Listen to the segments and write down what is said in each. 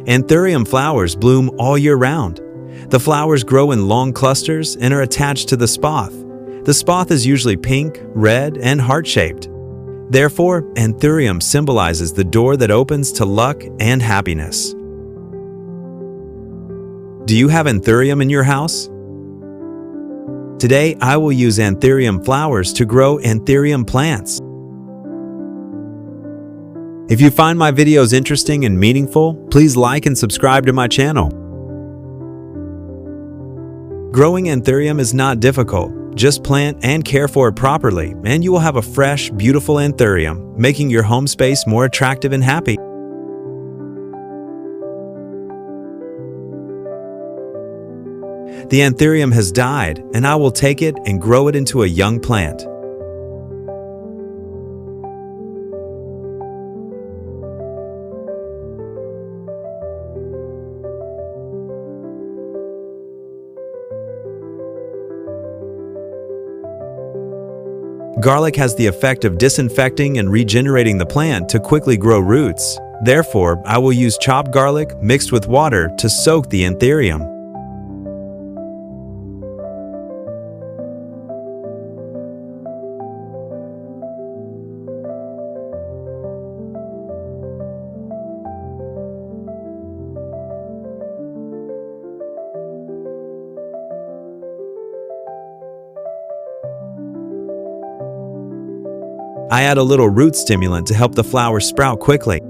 Anthurium flowers bloom all year round. The flowers grow in long clusters and are attached to the spathe. The spathe is usually pink, red, and heart-shaped. Therefore, Anthurium symbolizes the door that opens to luck and happiness. Do you have Anthurium in your house? Today, I will use Anthurium flowers to grow Anthurium plants. If you find my videos interesting and meaningful, please like and subscribe to my channel. Growing Anthurium is not difficult. Just plant and care for it properly, and you will have a fresh, beautiful Anthurium, making your home space more attractive and happy. The Anthurium has died, and I will take it and grow it into a young plant. Garlic has the effect of disinfecting and regenerating the plant to quickly grow roots. Therefore, I will use chopped garlic mixed with water to soak the Anthurium. I add a little root stimulant to help the flowers sprout quickly.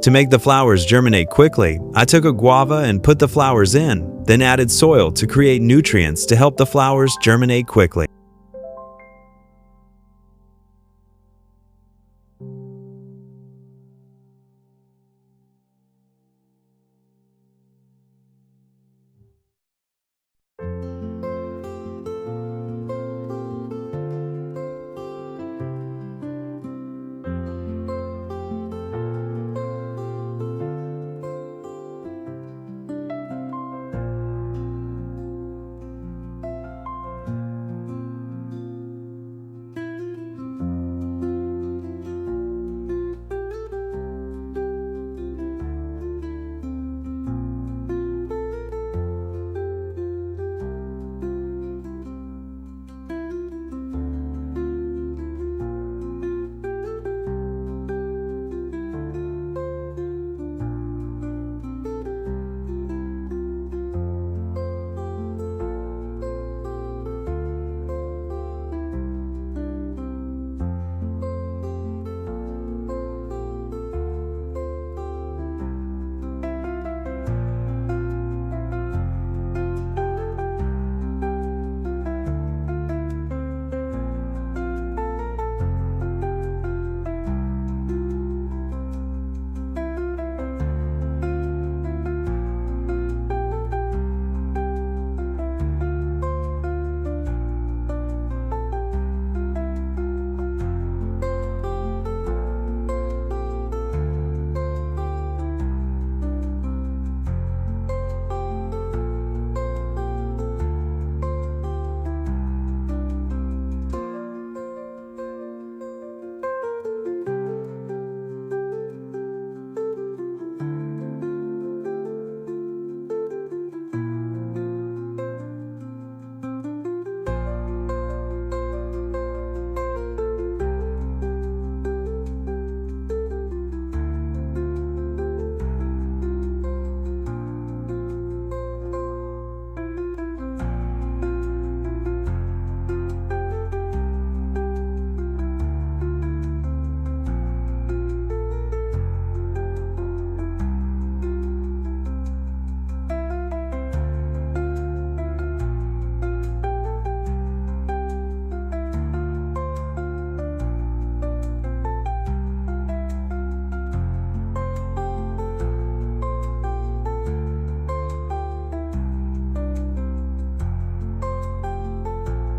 To make the flowers germinate quickly, I took a guava and put the flowers in, then added soil to create nutrients to help the flowers germinate quickly.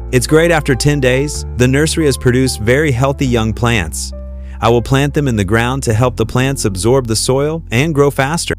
It's great after 10 days. The nursery has produced very healthy young plants. I will plant them in the ground to help the plants absorb the soil and grow faster.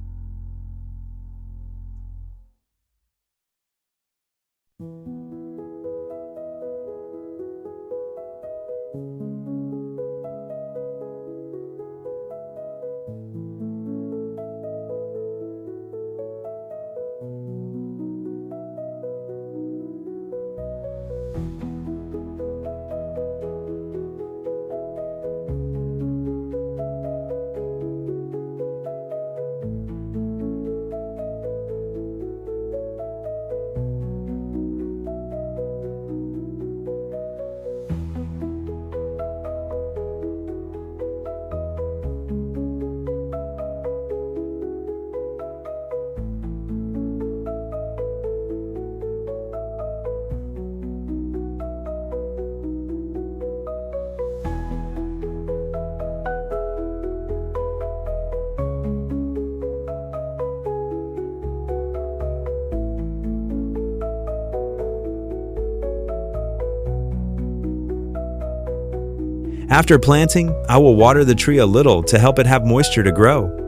After planting, I will water the tree a little to help it have moisture to grow.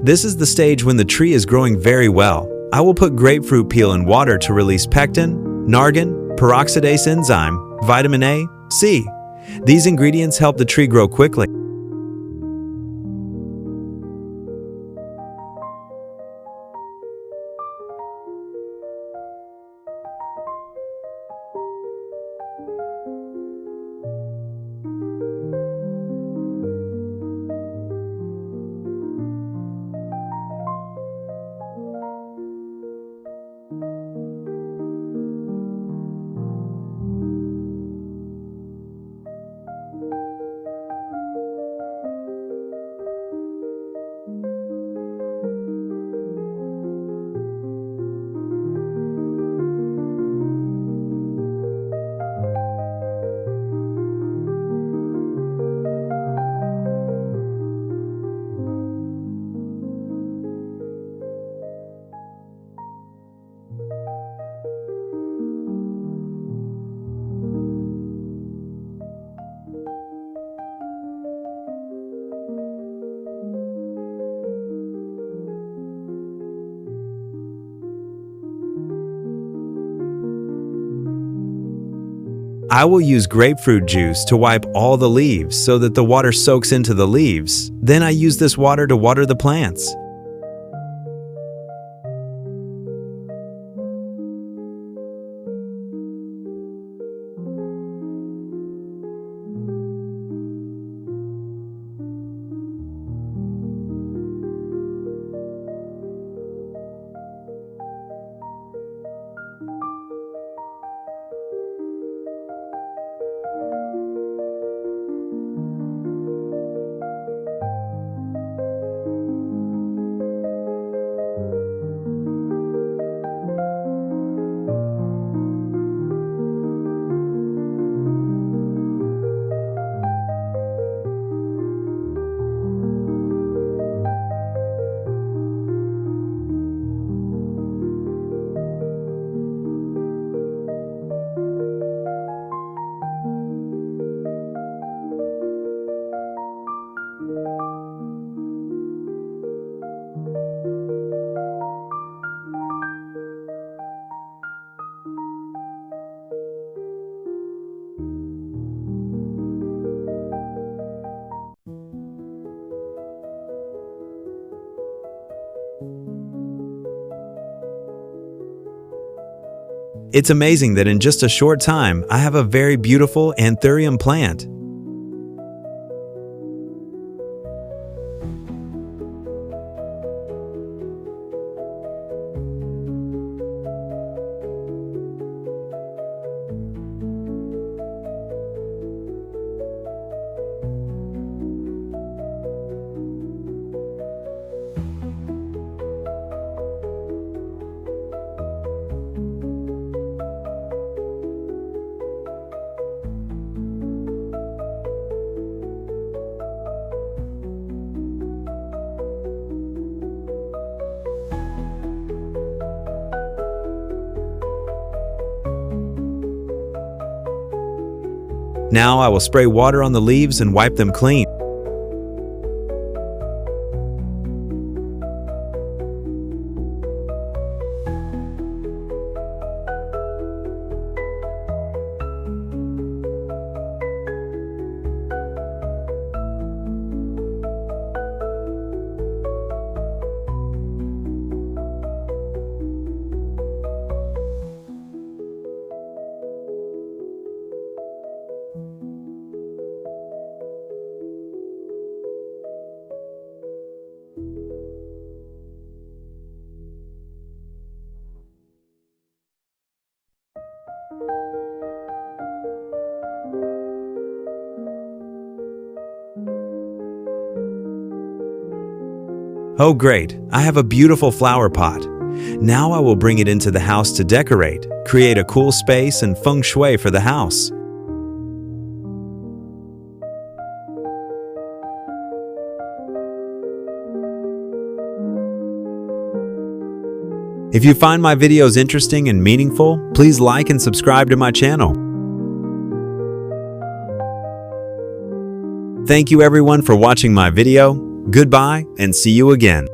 This is the stage when the tree is growing very well. I will put grapefruit peel in water to release pectin, nargan, peroxidase enzyme, vitamin A, C. These ingredients help the tree grow quickly. I will use grapefruit juice to wipe all the leaves so that the water soaks into the leaves. Then I use this water to water the plants. It's amazing that in just a short time, I have a very beautiful Anthurium plant. Now I will spray water on the leaves and wipe them clean. Oh great, I have a beautiful flower pot. Now I will bring it into the house to decorate, create a cool space and feng shui for the house. If you find my videos interesting and meaningful, please like and subscribe to my channel. Thank you everyone for watching my video. Goodbye and see you again.